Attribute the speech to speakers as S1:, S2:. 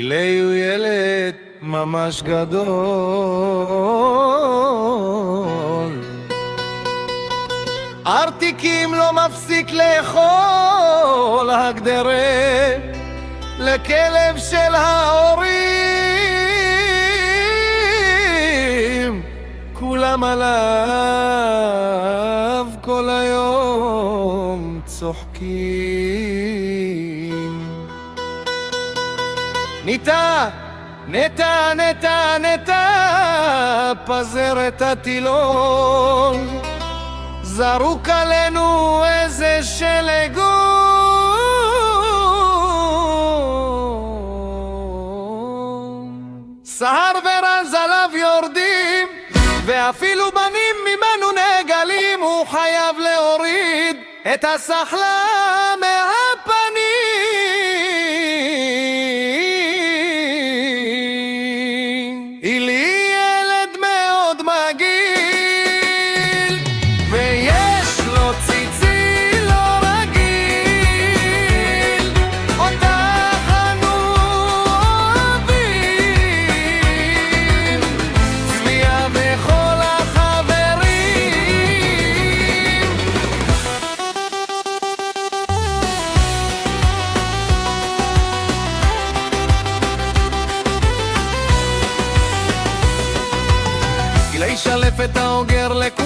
S1: גילי הוא ילד ממש גדול, ארטיקים לא מפסיק לאכול, הגדרה לכלב של ההורים, כולם עליו כל היום צוחקים. ניטה, נטה, נטה, נטה, פזר את הטילון, זרוק עלינו איזה שלגון, סהר ורז עליו יורדים, ואפילו בנים ממנו נגלים, הוא חייב להוריד את הסחלה מהפנים. אילי ילד מאוד מגעיל, ויש לו ציצי לא רגיל, אותך אנו אוהבים, צביה וכל החברים. גילי שלף את האוגר לכולם,